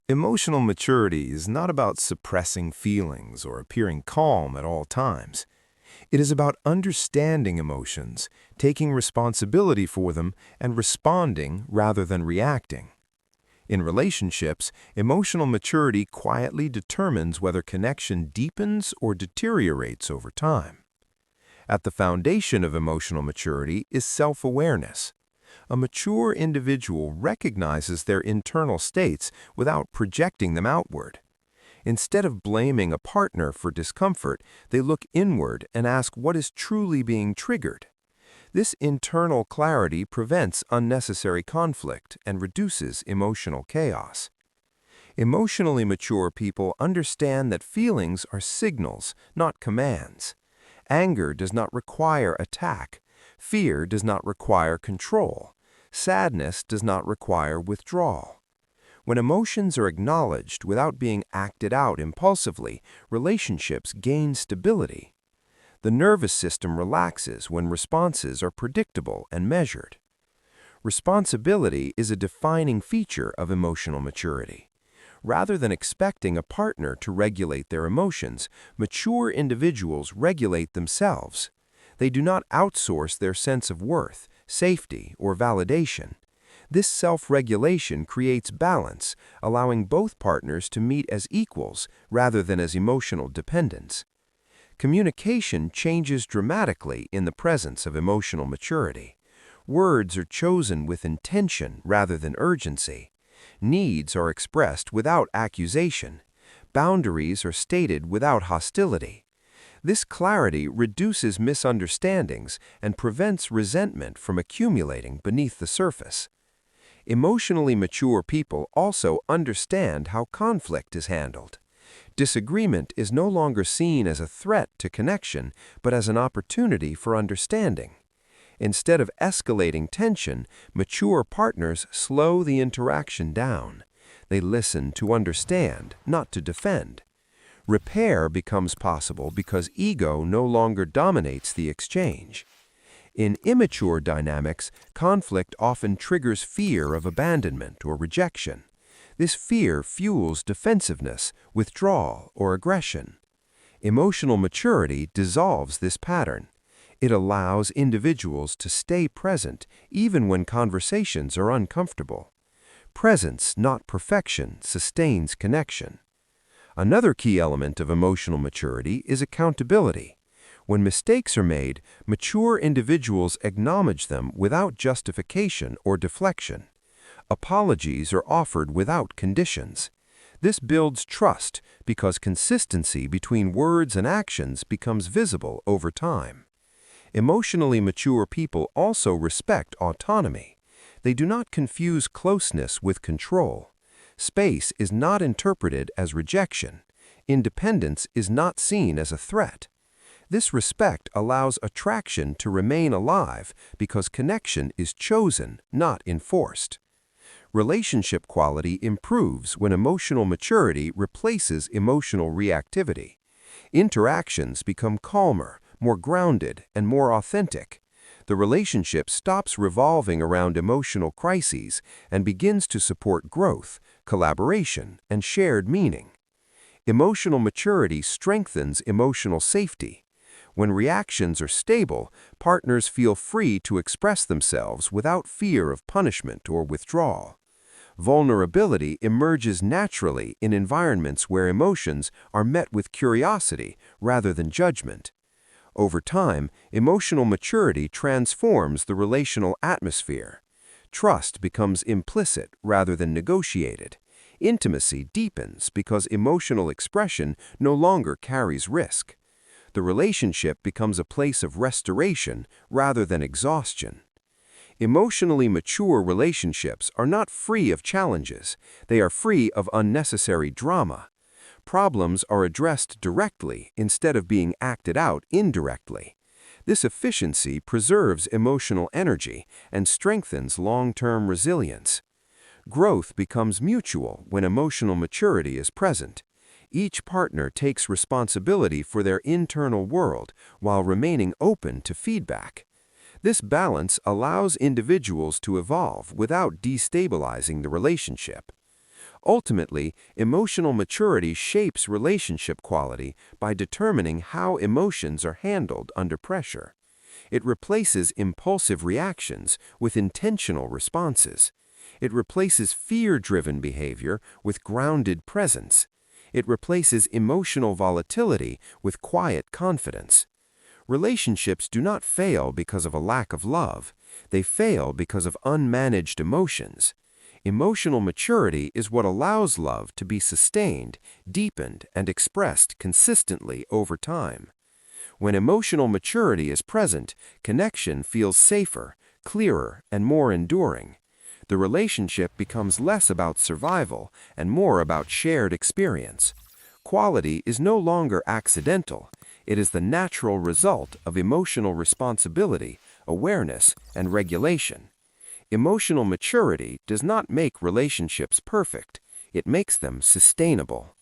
Emotional maturity is not about suppressing feelings or appearing calm at all times. It is about understanding emotions, taking responsibility for them, and responding rather than reacting. In relationships, emotional maturity quietly determines whether connection deepens or deteriorates over time. At the foundation of emotional maturity is self-awareness. A mature individual recognizes their internal states without projecting them outward. Instead of blaming a partner for discomfort, they look inward and ask what is truly being triggered. This internal clarity prevents unnecessary conflict and reduces emotional chaos. Emotionally mature people understand that feelings are signals, not commands. Anger does not require attack. Fear does not require control. Sadness does not require withdrawal. When emotions are acknowledged without being acted out impulsively, relationships gain stability. The nervous system relaxes when responses are predictable and measured. Responsibility is a defining feature of emotional maturity. Rather than expecting a partner to regulate their emotions, mature individuals regulate themselves. They do not outsource their sense of worth, safety, or validation. This self-regulation creates balance, allowing both partners to meet as equals rather than as emotional dependents. Communication changes dramatically in the presence of emotional maturity. Words are chosen with intention rather than urgency. Needs are expressed without accusation. Boundaries are stated without hostility. This clarity reduces misunderstandings and prevents resentment from accumulating beneath the surface. Emotionally mature people also understand how conflict is handled. Disagreement is no longer seen as a threat to connection, but as an opportunity for understanding. Instead of escalating tension, mature partners slow the interaction down. They listen to understand, not to defend. Repair becomes possible because ego no longer dominates the exchange. In immature dynamics, conflict often triggers fear of abandonment or rejection. This fear fuels defensiveness, withdrawal, or aggression. Emotional maturity dissolves this pattern. It allows individuals to stay present even when conversations are uncomfortable. Presence, not perfection, sustains connection. Another key element of emotional maturity is accountability. When mistakes are made, mature individuals acknowledge them without justification or deflection. Apologies are offered without conditions. This builds trust because consistency between words and actions becomes visible over time. Emotionally mature people also respect autonomy. They do not confuse closeness with control. Space is not interpreted as rejection. Independence is not seen as a threat. This respect allows attraction to remain alive because connection is chosen, not enforced. Relationship quality improves when emotional maturity replaces emotional reactivity. Interactions become calmer, more grounded, and more authentic. The relationship stops revolving around emotional crises and begins to support growth, collaboration, and shared meaning. Emotional maturity strengthens emotional safety. When reactions are stable, partners feel free to express themselves without fear of punishment or withdrawal. Vulnerability emerges naturally in environments where emotions are met with curiosity rather than judgment. Over time, emotional maturity transforms the relational atmosphere. Trust becomes implicit rather than negotiated. Intimacy deepens because emotional expression no longer carries risk. The relationship becomes a place of restoration rather than exhaustion. Emotionally mature relationships are not free of challenges. They are free of unnecessary drama. Problems are addressed directly instead of being acted out indirectly. This efficiency preserves emotional energy and strengthens long-term resilience. Growth becomes mutual when emotional maturity is present. Each partner takes responsibility for their internal world while remaining open to feedback. This balance allows individuals to evolve without destabilizing the relationship. Ultimately, emotional maturity shapes relationship quality by determining how emotions are handled under pressure. It replaces impulsive reactions with intentional responses. It replaces fear-driven behavior with grounded presence. It replaces emotional volatility with quiet confidence. Relationships do not fail because of a lack of love. They fail because of unmanaged emotions. Emotional maturity is what allows love to be sustained, deepened, and expressed consistently over time. When emotional maturity is present, connection feels safer, clearer, and more enduring. The relationship becomes less about survival and more about shared experience. Quality is no longer accidental. It is the natural result of emotional responsibility, awareness, and regulation. Emotional maturity does not make relationships perfect. It makes them sustainable.